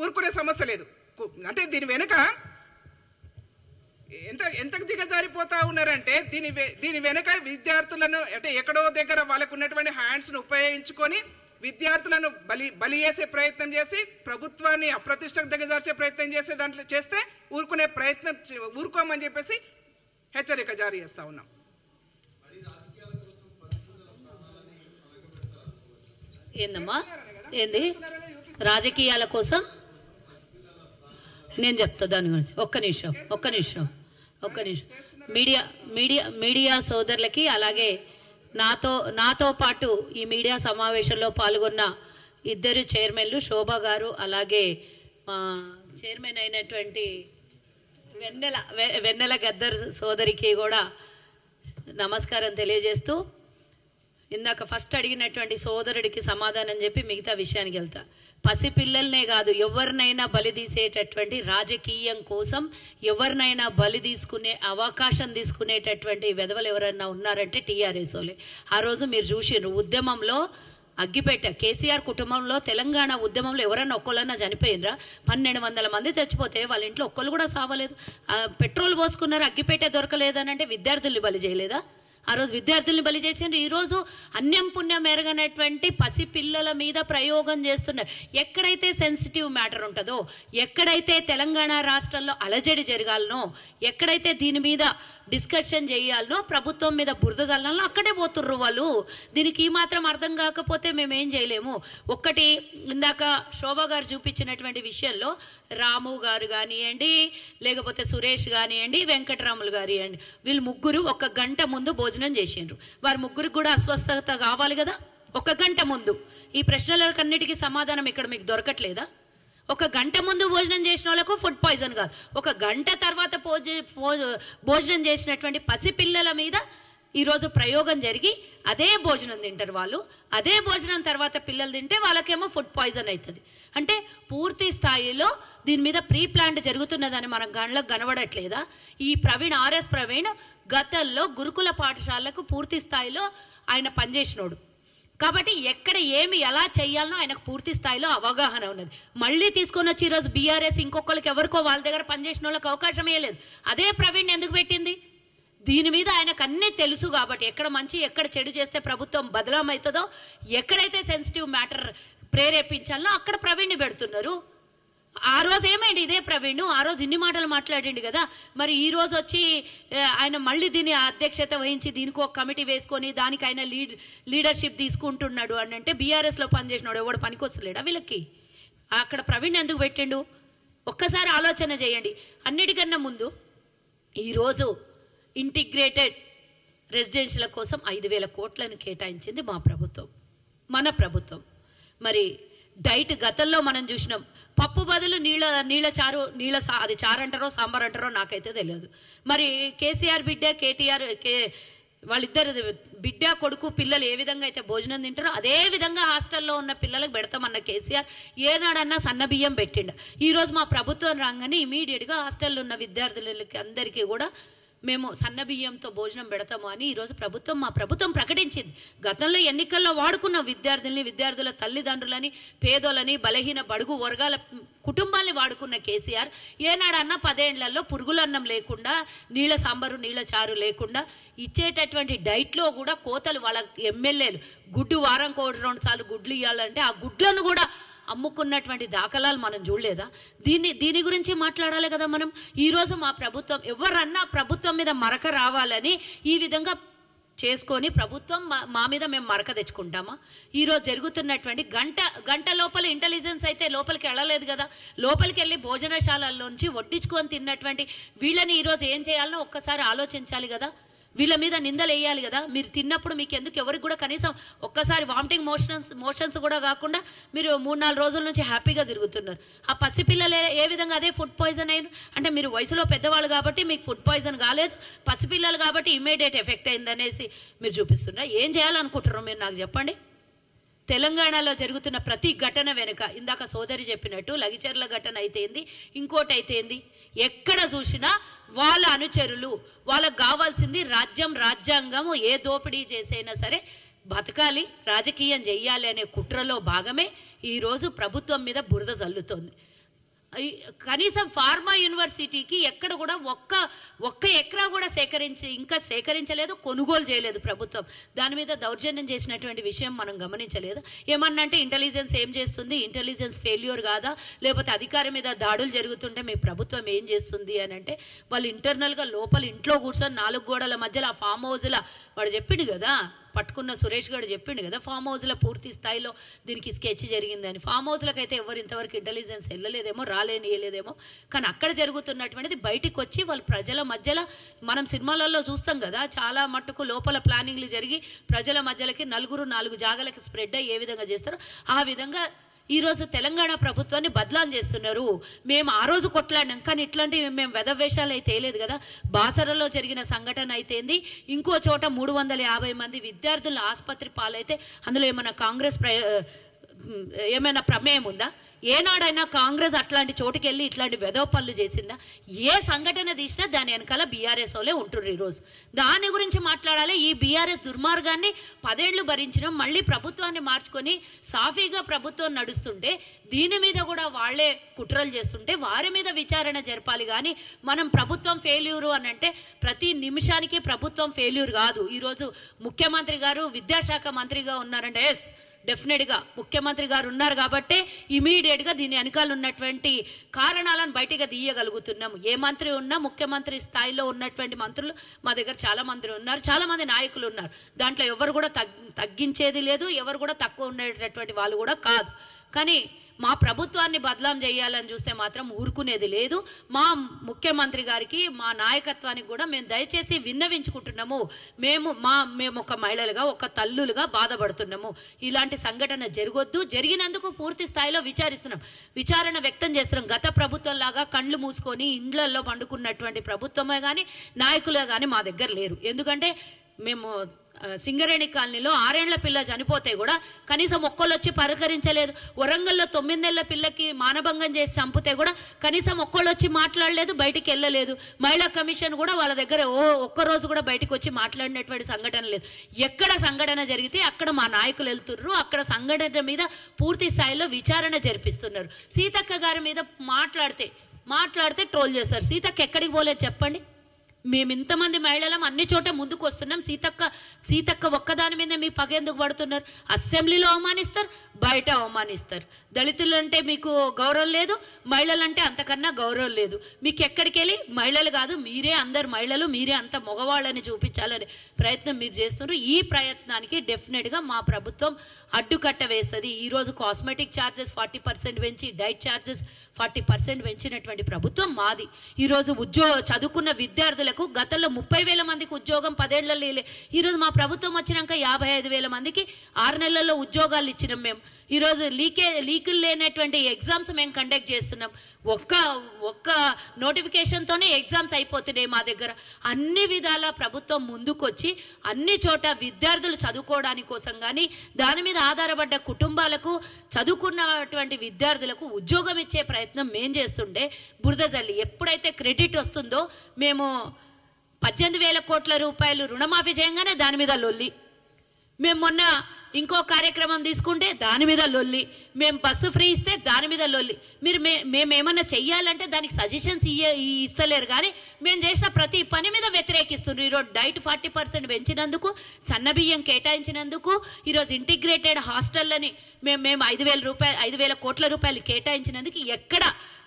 ఊరుకునే సమస్య లేదు. అంటే దీని వెనుక ఎంతకు దిగజారిపోతా ఉన్నారంటే దీని వెనుక విద్యార్థులను అంటే ఎక్కడో దగ్గర వాళ్ళకు ఉన్నటువంటి హ్యాండ్స్ను ఉపయోగించుకొని విద్యార్థులను బలి చేసే ప్రయత్నం చేసి ప్రభుత్వాన్ని అప్రతిష్టకు దిగజార్చే ప్రయత్నం చేస్తే ఊరుకోమని చెప్పేసి హెచ్చరిక జారీ చేస్తా ఉన్నాం. ఏందమ్మా ఏంది రాజకీయాల కోసం నేను చెప్తా దాని గురించి. ఒక్క నిమిషం మీడియా సోదరులకి అలాగే నాతో పాటు ఈ మీడియా సమావేశంలో పాల్గొన్న ఇద్దరు చైర్మన్లు శోభా గారు అలాగే చైర్మన్ అయినటువంటి వెన్నెల గద్దర్ సోదరికి కూడా నమస్కారం తెలియజేస్తూ ఇందాక ఫస్ట్ అడిగినటువంటి సోదరుడికి సమాధానం చెప్పి మిగతా విషయానికి వెళ్తా. పసిపిల్లల్నే కాదు ఎవరినైనా బలి తీసేటటువంటి రాజకీయం కోసం ఎవరినైనా బలి తీసుకునే అవకాశం తీసుకునేటటువంటి వెధవలు ఎవరైనా ఉన్నారంటే టీఆర్ఎస్ వాళ్ళే. ఆ రోజు మీరు చూసిర్రు ఉద్యమంలో అగ్గిపెట్ట కేసీఆర్ కుటుంబంలో తెలంగాణ ఉద్యమంలో ఎవరైనా ఒక్కళ్ళన్నా చనిపోయినరా? 1200 మంది చచ్చిపోతే వాళ్ళ ఇంట్లో ఒక్కళ్ళు కూడా సావలేదు. పెట్రోల్ పోసుకున్నారు, అగ్గిపెట్టే దొరకలేదని అంటే విద్యార్థుల్ని బలి చేయలేదా? ఆ రోజు విద్యార్థుల్ని బలి చేసిండ్రు. ఈరోజు అన్యం పుణ్యం ఎరగనటువంటి పసిపిల్లల మీద ప్రయోగం చేస్తున్నారు. ఎక్కడైతే సెన్సిటివ్ మ్యాటర్ ఉంటుందో, ఎక్కడైతే తెలంగాణ రాష్ట్రంలో అలజడి జరగాలనో, ఎక్కడైతే దీని మీద డిస్కషన్ చేయాలనో, ప్రభుత్వం మీద బురద చల్లాలనో అక్కడే పోతుర్రు వాళ్ళు. దీనికి ఈ మాత్రం అర్థం కాకపోతే మేమేం చేయలేము. ఒక్కటి ఇందాక శోభా గారు చూపించినటువంటి విషయంలో రాము గారు కానివ్వండి, లేకపోతే సురేష్ కానివ్వండి, వెంకటరాములు కానివ్వండి, వీళ్ళు ముగ్గురు 1 గంట ముందు భోజనం చేసిండ్రు. వారి ముగ్గురికి కూడా అస్వస్థత కావాలి కదా. 1 గంట ముందు ఈ ప్రశ్నలకన్నిటికీ సమాధానం ఇక్కడ మీకు దొరకట్లేదా? 1 గంట ముందు భోజనం చేసిన వాళ్ళకు ఫుడ్ పాయిజన్ కాదు, 1 గంట తర్వాత భోజనం చేసినటువంటి పసిపిల్లల మీద ఈరోజు ప్రయోగం జరిగి అదే భోజనం తింటారు వాళ్ళు. అదే భోజనం తర్వాత పిల్లలు తింటే వాళ్ళకేమో ఫుడ్ పాయిజన్ అవుతుంది. అంటే పూర్తి స్థాయిలో దీని మీద ప్రీ ప్లాంట్ జరుగుతున్నదని మన గంటలకు కనబడట్లేదా? ఈ ఆర్ఎస్ ప్రవీణ్ గతంలో గురుకుల పాఠశాలకు పూర్తి స్థాయిలో ఆయన పనిచేసినోడు కాబట్టి ఎక్కడ ఏమి ఎలా చేయాలనో ఆయనకు పూర్తి స్థాయిలో అవగాహన ఉన్నది. మళ్ళీ తీసుకొని వచ్చి ఈరోజు బీఆర్ఎస్ ఇంకొకరికి ఎవరికో వాళ్ళ దగ్గర పనిచేసిన వాళ్ళకి అవకాశం ఇవ్వలేదు. అదే ప్రవీణ్ ఎందుకు పెట్టింది? దీని మీద ఆయనకు అన్నీ తెలుసు కాబట్టి ఎక్కడ మంచి ఎక్కడ చెడు చేస్తే ప్రభుత్వం బదలామవుతుందో, ఎక్కడైతే సెన్సిటివ్ మ్యాటర్ ప్రేరేపించాలనో అక్కడ ప్రవీణ్ని పెడుతున్నారు. ఆ రోజు ఏమైంది? ఇదే ప్రవీణ్ ఆ రోజు ఇన్ని మాటలు మాట్లాడిండు కదా. మరి ఈ రోజు వచ్చి ఆయన మళ్ళీ దీని అధ్యక్షత వహించి దీనికి ఒక కమిటీ వేసుకొని దానికి ఆయన లీడర్షిప్ తీసుకుంటున్నాడు అని అంటే బీఆర్ఎస్లో పనిచేసినాడు ఎవడు పనికొస్తలేడా వీళ్ళకి? అక్కడ ప్రవీణ్ ఎందుకు పెట్టిండు? ఒక్కసారి ఆలోచన చేయండి. అన్నిటికన్నా ముందు ఈరోజు ఇంటిగ్రేటెడ్ రెసిడెన్షియల్ కోసం 5,000 కోట్లను కేటాయించింది మన ప్రభుత్వం. మరి డైట్ గతంలో మనం చూసినాం. పప్పు బదులు నీళ్ళ చారు అది చారు అంటారో సాంబార్ అంటారో నాకైతే తెలియదు. మరి కేసీఆర్ బిడ్డ వాళ్ళిద్దరు బిడ్డ కొడుకు పిల్లలు ఏ విధంగా అయితే భోజనం తింటారో అదే విధంగా హాస్టల్లో ఉన్న పిల్లలకు పెడతామన్న కేసీఆర్ ఏనాడన్నా సన్న బియ్యం పెట్టిండ. ఈరోజు మా ప్రభుత్వం రాగానే ఇమీడియట్గా హాస్టల్లో ఉన్న విద్యార్థులకి అందరికీ కూడా మేము సన్న బియ్యంతో భోజనం పెడతాము అని ఈరోజు మా ప్రభుత్వం ప్రకటించింది. గతంలో ఎన్నికల్లో వాడుకున్న విద్యార్థుల తల్లిదండ్రులని, పేదోళ్ళని, బలహీన బడుగు వర్గాల కుటుంబాల్ని వాడుకున్న కేసీఆర్ ఏనాడన్నా 10 ఏళ్లలో పురుగులన్నం లేకుండా, నీళ్ళ సాంబారు నీళ్ళ చారు లేకుండా ఇచ్చేటటువంటి డైట్లో కూడా కోతలు వాళ్ళ ఎమ్మెల్యేలు గుడ్డు వారంకి 2 సార్లు గుడ్లు ఇవ్వాలంటే ఆ గుడ్లను కూడా అమ్ముకున్నటువంటి దాఖలాలు మనం చూడలేదా? దీని గురించి మాట్లాడాలి కదా మనం. ఈరోజు మా ప్రభుత్వం ఎవరన్నా ప్రభుత్వం మీద మరక రావాలని ఈ విధంగా చేసుకొని ప్రభుత్వం మా మీద మేము మరక తెచ్చుకుంటామా? ఈరోజు జరుగుతున్నటువంటి గంట లోపల ఇంటెలిజెన్స్ అయితే లోపలికి వెళ్ళలేదు కదా. లోపలికి వెళ్ళి భోజనశాలల్లోంచి వడ్డించుకొని తిన్నటువంటి వీళ్ళని ఈరోజు ఏం చేయాలనో ఒక్కసారి ఆలోచించాలి కదా. వీళ్ళ మీద నిందలు వేయాలి కదా. మీరు తిన్నప్పుడు మీకు ఎందుకు ఎవరికి కూడా కనీసం ఒక్కసారి వామిటింగ్ మోషన్స్ కూడా కాకుండా మీరు 3-4 రోజుల నుంచి హ్యాపీగా తిరుగుతున్నారు. ఆ పసిపిల్లలు ఏ విధంగా అదే ఫుడ్ పాయిజన్ అయింది అంటే మీరు వయసులో పెద్దవాళ్ళు కాబట్టి మీకు ఫుడ్ పాయిజన్ కాలేదు, పసిపిల్లలు కాబట్టి ఇమ్మీడియట్ ఎఫెక్ట్ అయిందనేసి మీరు చూపిస్తున్నారు. ఏం చేయాలనుకుంటున్నారు మీరు నాకు చెప్పండి. తెలంగాణలో జరుగుతున్న ప్రతి ఘటన వెనుక ఇందాక సోదరి చెప్పినట్టు లగిచెర్ల ఘటన అయితేంది, ఇంకోటి అయితేంది, ఎక్కడ చూసినా వాళ్ళ అనుచరులు వాళ్ళకు కావాల్సింది రాజ్యాంగం ఏ దోపిడీ చేసైనా సరే బతకాలి, రాజకీయం చెయ్యాలి అనే కుట్రలో భాగమే ఈరోజు ప్రభుత్వం మీద బురద చల్లుతోంది. కనీసం ఫార్మా యూనివర్సిటీకి ఎక్కడ కూడా ఒక్క ఎకరా కూడా ఇంకా సేకరించలేదు, కొనుగోలు చేయలేదు ప్రభుత్వం. దాని మీద దౌర్జన్యం చేసినటువంటి విషయం మనం గమనించలేదు. ఏమన్నంటే ఇంటెలిజెన్స్ ఏం చేస్తుంది, ఇంటెలిజెన్స్ ఫెయిల్యూర్ కాదా, లేకపోతే అధికారి మీద దాడులు జరుగుతుంటే మీ ప్రభుత్వం ఏం చేస్తుంది అని అంటే వాళ్ళు ఇంటర్నల్గా లోపల ఇంట్లో కూర్చొని 4 గోడల మధ్యలో ఆ ఫామ్ హౌస్లో వాడు చెప్పిండు కదా, పట్టుకున్న సురేష్ గారు చెప్పిండు కదా, ఫామ్ హౌస్లో పూర్తి స్థాయిలో దీనికి స్కెచ్ జరిగిందని. ఫామ్ హౌస్లకు అయితే ఎవరు ఇంతవరకు ఇంటెలిజెన్స్ వెళ్ళలేదేమో, రాలేనియలేదేమో. కానీ అక్కడ జరుగుతున్నటువంటిది బయటికి వచ్చి వాళ్ళు ప్రజల మధ్యలో, మనం సినిమాలలో చూస్తాం కదా, చాలా మట్టుకు లోపల ప్లానింగ్లు జరిగి ప్రజల మధ్యలోకి 4 జాగాలకి స్ప్రెడ్ అయ్యి ఏ విధంగా చేస్తారో ఆ విధంగా ఈరోజు తెలంగాణ ప్రభుత్వాన్ని బదలాం చేస్తున్నారు. మేము ఆ రోజు కొట్లాడినాం, కానీ ఇట్లాంటివి మేము వెధవేషాలు అయితే వేయలేదు కదా. బాసరలో జరిగిన సంఘటన అయితేంది, ఇంకో చోట 350 మంది విద్యార్థులు ఆసుపత్రి పాలైతే అందులో ఏమైనా కాంగ్రెస్ ఏమైనా ప్రమేయం ఉందా? ఏనాడైనా కాంగ్రెస్ అట్లాంటి చోటుకి వెళ్ళి ఇట్లాంటి వెధవ పనులు చేసిందా? ఏ సంఘటన తీసినా దాని వెనకాల బీఆర్ఎస్ వాళ్ళే ఉంటుర్రు. ఈరోజు దాని గురించి మాట్లాడాలి. ఈ బీఆర్ఎస్ దుర్మార్గాన్ని 10 ఏళ్లు భరించడం, మళ్ళీ ప్రభుత్వాన్ని మార్చుకొని సాఫీగా ప్రభుత్వం నడుస్తుంటే దీని మీద కూడా వాళ్లే కుట్రలు చేస్తుంటే వారి మీద విచారణ జరపాలి. కానీ మనం ప్రభుత్వం ఫెయిల్యూరు అని అంటే ప్రతి నిమిషానికి ప్రభుత్వం ఫెయిల్యూర్ కాదు. ఈరోజు ముఖ్యమంత్రి గారు విద్యాశాఖ మంత్రిగా ఉన్నారంటే ఎస్, డెఫినెట్గా ముఖ్యమంత్రి గారు ఉన్నారు కాబట్టే ఇమీడియట్గా దీని వెనకాల ఉన్నటువంటి కారణాలను బయటగా తీయగలుగుతున్నాము. ఏ మంత్రి ఉన్నా ముఖ్యమంత్రి స్థాయిలో ఉన్నటువంటి మంత్రులు మా దగ్గర చాలా మంది ఉన్నారు, చాలా మంది నాయకులు ఉన్నారు. దాంట్లో ఎవరు కూడా తగ్గించేది లేదు, ఎవరు కూడా తక్కువ ఉండేటటువంటి వాళ్ళు కూడా కాదు. కానీ మా ప్రభుత్వాన్ని బదలాం చేయాలని చూస్తే మాత్రం ఊరుకునేది లేదు. మా ముఖ్యమంత్రి గారికి, మా నాయకత్వానికి కూడా మేము దయచేసి విన్నవించుకుంటున్నాము. మేము ఒక మహిళలుగా, ఒక తల్లులుగా బాధపడుతున్నాము. ఇలాంటి సంఘటన జరగొద్దు. జరిగినందుకు పూర్తి స్థాయిలో విచారణ వ్యక్తం చేస్తున్నాం. గత ప్రభుత్వం లాగా కళ్ళు మూసుకొని ఇండ్లలో పండుకున్నటువంటి ప్రభుత్వమే కానీ నాయకులే కానీ మా దగ్గర లేరు. ఎందుకంటే మేము సింగరేణి కాలనీలో 6 ఏళ్ల పిల్ల చనిపోతే కూడా కనీసం ఒక్కళ్ళు వచ్చి పలకరించలేదు. వరంగల్లో 9 ఏళ్ల పిల్లకి మానభంగం చేసి చంపితే కూడా కనీసం ఒక్కళ్ళు వచ్చి మాట్లాడలేదు, బయటికి వెళ్ళలేదు. మహిళా కమిషన్ కూడా వాళ్ళ దగ్గర ఒక్కరోజు కూడా బయటకు వచ్చి మాట్లాడినటువంటి సంఘటన లేదు. ఎక్కడ సంఘటన జరిగితే అక్కడ మా నాయకులు వెళ్తుర్రు, అక్కడ సంఘటన మీద పూర్తి స్థాయిలో విచారణ జరిపిస్తున్నారు. సీతక్క గారి మీద మాట్లాడితే ట్రోల్ చేస్తారు. సీతక్క ఎక్కడికి పోలేదు చెప్పండి? మేము ఇంతమంది మహిళలం అన్ని చోట ముందుకు వస్తున్నాం. సీతక్క ఒక్కదాని మీద మీ పగ ఎందుకు పడుతున్నారు? అసెంబ్లీలో అవమానిస్తారు, బయట అవమానిస్తారు. దళితులు అంటే మీకు గౌరవం లేదు, మహిళలంటే అంతకన్నా గౌరవం లేదు. మీకు ఎక్కడికి వెళ్ళి మహిళలు కాదు, మీరే అందరు మహిళలు, మీరే అంత మగవాళ్ళని చూపించాలనే ప్రయత్నం మీరు చేస్తున్నారు. ఈ ప్రయత్నానికి డెఫినెట్గా మా ప్రభుత్వం అడ్డుకట్ట వేస్తుంది. ఈరోజు కాస్మెటిక్ ఛార్జెస్ 40% పెంచి, డైట్ ఛార్జెస్ 40% పెంచినటువంటి ప్రభుత్వం మాది. ఈరోజు చదువుకున్న విద్యార్థులకు గతంలో 30,000 మందికి ఉద్యోగం 10 ఏళ్లలో, ఈరోజు మా ప్రభుత్వం వచ్చినాక 55,000 మందికి 6 నెలల్లో ఉద్యోగాలు ఇచ్చినాం. మేము ఈరోజు లీకులు లేనటువంటి ఎగ్జామ్స్ మేము కండక్ట్ చేస్తున్నాం. ఒక్క నోటిఫికేషన్తోనే ఎగ్జామ్స్ అయిపోతున్నాయి మా దగ్గర. అన్ని విధాల ప్రభుత్వం ముందుకొచ్చి అన్ని చోట విద్యార్థులు చదువుకోవడానికి కోసం కానీ, దాని మీద ఆధారపడ్డ కుటుంబాలకు, చదువుకున్నటువంటి విద్యార్థులకు ఉద్యోగం ఇచ్చే ప్రయత్నం మేం చేస్తుండే బురద జల్లి ఎప్పుడైతే క్రెడిట్ వస్తుందో, మేము 18,000 కోట్ల రూపాయలు రుణమాఫీ చేయగానే దాని మీద లొల్లి, మేము మొన్న ఇంకో కార్యక్రమం తీసుకుంటే దాని మీద లొల్లి, మేము బస్సు ఫ్రీ ఇస్తే దాని మీద లొల్లి. మేమేమన్నా చెయ్యాలంటే దానికి సజెషన్స్ ఇస్తలేరు, కానీ మేము చేసిన ప్రతి పని మీద వ్యతిరేకిస్తున్నారు. ఈరోజు డైట్ 40% పెంచినందుకు, సన్నబియ్యం కేటాయించినందుకు, ఈరోజు ఇంటిగ్రేటెడ్ హాస్టళ్ళని మేము 5,000 కోట్ల రూపాయలు కేటాయించినందుకు ఎక్కడ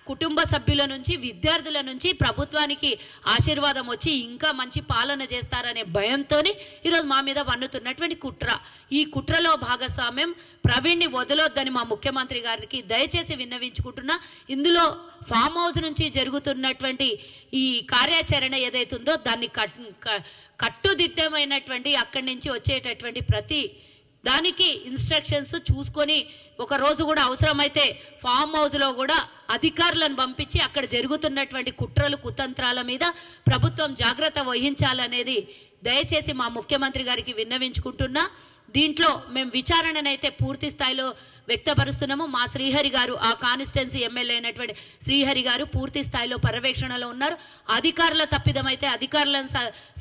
కుటుంబ సభ్యుల నుంచి, విద్యార్థుల నుంచి ప్రభుత్వానికి ఆశీర్వాదం వచ్చి ఇంకా మంచి పాలన చేస్తారనే భయంతోనే ఈరోజు మా మీద వన్నుతున్నటువంటి కుట్ర. ఈ కుట్రలో భాగస్వామ్యం ప్రవీణ్ని వదలొద్దని మా ముఖ్యమంత్రి గారికి దయచేసి విన్నవించుకుంటున్నా. ఇందులో ఫామ్ హౌస్ నుంచి జరుగుతున్నటువంటి ఈ కార్యాచరణ ఏదైతుందో దాన్ని కట్టుదిట్టమైనటువంటి అక్కడి నుంచి వచ్చేటటువంటి ప్రతి దానికి ఇన్స్ట్రక్షన్స్ చూసుకొని, ఒక రోజు కూడా అవసరమైతే ఫామ్ హౌస్లో కూడా అధికారులను పంపించి అక్కడ జరుగుతున్నటువంటి కుట్రలు కుతంత్రాల మీద ప్రభుత్వం జాగ్రత్త వహించాలనేది దయచేసి మా ముఖ్యమంత్రి గారికి విన్నవించుకుంటున్నా. దీంట్లో మేము విచారణనైతే పూర్తి స్థాయిలో వ్యక్తపరుస్తున్నాము. మా శ్రీహరి గారు, ఆ కాన్స్టిట్యున్సీ ఎమ్మెల్యే అయినటువంటి శ్రీహరి గారు పూర్తి స్థాయిలో పర్యవేక్షణలో ఉన్నారు. అధికారుల తప్పిదమైతే అధికారులను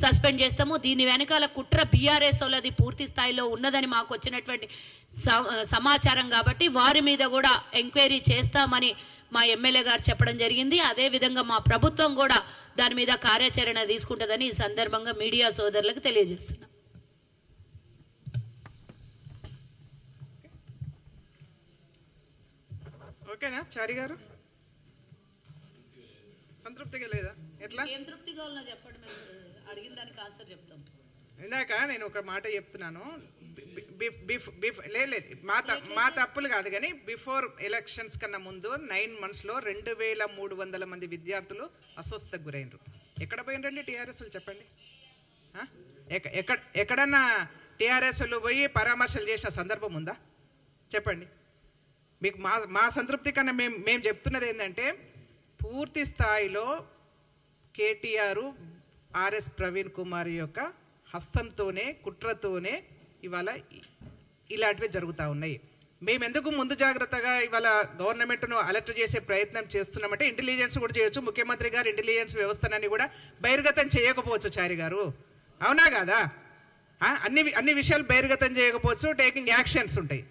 సస్పెండ్ చేస్తాము. దీని వెనకాల కుట్ర బీఆర్ఎస్ వాళ్ళది పూర్తి స్థాయిలో ఉన్నదని మాకు వచ్చినటువంటి సమాచారం కాబట్టి వారి మీద కూడా ఎంక్వైరీ చేస్తామని మా ఎమ్మెల్యే గారు చెప్పడం జరిగింది. అదేవిధంగా మా ప్రభుత్వం కూడా దాని మీద కార్యాచరణ తీసుకుంటుందని ఈ సందర్భంగా మీడియా సోదరులకు తెలియజేస్తున్నాం. ఓకేనా చారి గారు? సంతృప్తిగా లేదా? ఎట్లా ఏం తృప్తిగా ఉన్నా చెప్పండి, అడిగిన దానికి ఆన్సర్ చెప్తాం. ఇందాక నేను ఒక మాట చెప్తున్నాను, లేదు మా తప్పులు కాదు కానీ బిఫోర్ ఎలక్షన్స్ కన్నా ముందు 9 months లో 2300 మంది విద్యార్థులు అస్వస్థతకు గురైనరు. ఎక్కడ పోయినరండి టీఆర్ఎస్లు చెప్పండి? ఎక్కడన్నా టీఆర్ఎస్లు పోయి పరామర్శలు చేసిన సందర్భం ఉందా చెప్పండి? మీకు మా సంతృప్తి కన్నా మేము చెప్తున్నది ఏంటంటే, పూర్తి స్థాయిలో కేటీఆర్ ఆర్ఎస్ ప్రవీణ్ కుమార్ యొక్క హస్తంతోనే కుట్రతోనే ఇవాళ ఇలాంటివి జరుగుతూ ఉన్నాయి. మేము ఎందుకు ముందు జాగ్రత్తగా ఇవాళ గవర్నమెంట్ను అలర్ట్ చేసే ప్రయత్నం చేస్తున్నామంటే, ఇంటెలిజెన్స్ కూడా చేయొచ్చు. ముఖ్యమంత్రి గారు ఇంటెలిజెన్స్ వ్యవస్థనని కూడా బహిర్గతం చేయకపోవచ్చు చారి గారు, అవునా కాదా? అన్ని విషయాలు బహిర్గతం చేయకపోవచ్చు, టేకింగ్ యాక్షన్స్ ఉంటాయి,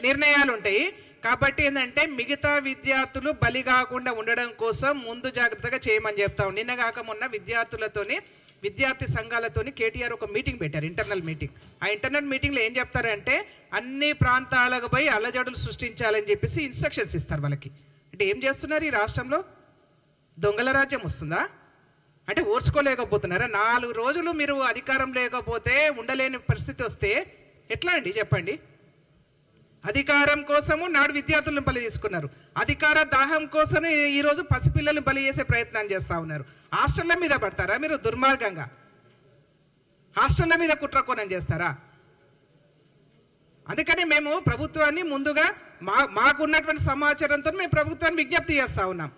నిర్ణయాలు ఉంటాయి. కాబట్టి ఏంటంటే మిగతా విద్యార్థులు బలి కాకుండా ఉండడం కోసం ముందు జాగ్రత్తగా చేయమని చెప్తాం. నిన్న కాక మొన్న విద్యార్థి సంఘాలతోని కేటీఆర్ ఒక మీటింగ్ పెట్టారు, ఇంటర్నల్ మీటింగ్. ఆ ఇంటర్నల్ మీటింగ్లో ఏం చెప్తారంటే, అన్ని ప్రాంతాలకు పోయి అల్లజడులు సృష్టించాలని చెప్పేసి ఇన్స్ట్రక్షన్స్ ఇస్తారు వాళ్ళకి. అంటే ఏం చేస్తున్నారు ఈ రాష్ట్రంలో? దొంగల రాజ్యం వస్తుందా? అంటే ఓర్చుకోలేకపోతున్నారా? 4 రోజులు మీరు అధికారం లేకపోతే ఉండలేని పరిస్థితి వస్తే ఎట్లా అండి చెప్పండి? అధికారం కోసము నాడు విద్యార్థులను బలి తీసుకున్నారు, అధికార దాహం కోసం ఈరోజు పసిపిల్లలు బలి చేసే ప్రయత్నం చేస్తూ ఉన్నారు. హాస్టళ్ల మీద పడతారా మీరు? దుర్మార్గంగా హాస్టళ్ల మీద కుట్రకోణం చేస్తారా? అందుకని మేము ప్రభుత్వాన్ని ముందుగా మాకున్నటువంటి సమాచారంతో మేము ప్రభుత్వాన్ని విజ్ఞప్తి చేస్తూ ఉన్నాం.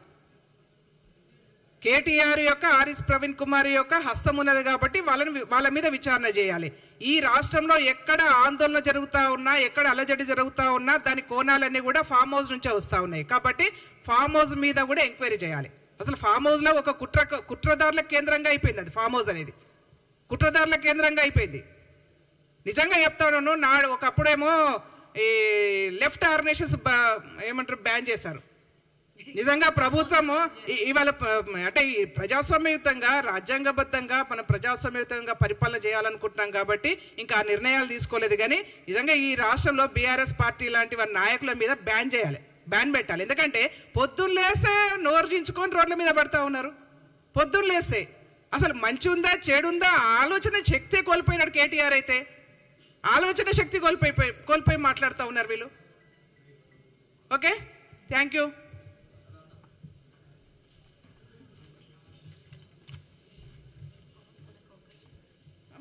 కేటీఆర్ యొక్క ఆర్ఎస్ ప్రవీణ్ కుమార్ యొక్క హస్తం ఉన్నది కాబట్టి వాళ్ళ మీద విచారణ చేయాలి. ఈ రాష్ట్రంలో ఎక్కడ ఆందోళన జరుగుతూ ఉన్నా, ఎక్కడ అలజడి జరుగుతూ ఉన్నా దాని కోణాలన్నీ కూడా ఫామ్ హౌస్ నుంచే వస్తూ ఉన్నాయి. కాబట్టి ఫామ్ హౌస్ మీద కూడా ఎంక్వైరీ చేయాలి. అసలు ఫామ్ హౌస్ లో ఒక కుట్రదారుల కేంద్రంగా అయిపోయింది. అది ఫామ్ హౌస్ అనేది కుట్రదారుల కేంద్రంగా అయిపోయింది. నిజంగా చెప్తాను, ఒకప్పుడేమో ఈ లెఫ్ట్ ఆర్గనైజేషన్స్ ఏమంటారు బ్యాన్ చేశారు. నిజంగా ప్రభుత్వము ఇవాళ అంటే ఈ ప్రజాస్వామ్యయుతంగా రాజ్యాంగబద్ధంగా మన ప్రజాస్వామ్యయుతంగా పరిపాలన చేయాలనుకుంటున్నాం కాబట్టి ఇంకా ఆ నిర్ణయాలు తీసుకోలేదు. కానీ నిజంగా ఈ రాష్ట్రంలో బీఆర్ఎస్ పార్టీ లాంటి వారి నాయకుల మీద బ్యాన్ చేయాలి, బ్యాన్ పెట్టాలి. ఎందుకంటే పొద్దున్న లేస్తే నోర్జించుకొని రోడ్ల మీద పడతా ఉన్నారు. పొద్దున్న లేస్తే అసలు మంచి ఉందా చెడుందా ఆలోచన శక్తి కోల్పోయినాడు కేటీఆర్. అయితే ఆలోచన శక్తి కోల్పోయి మాట్లాడుతూ ఉన్నారు వీళ్ళు. Okay, thank you.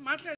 మాట్లాడు.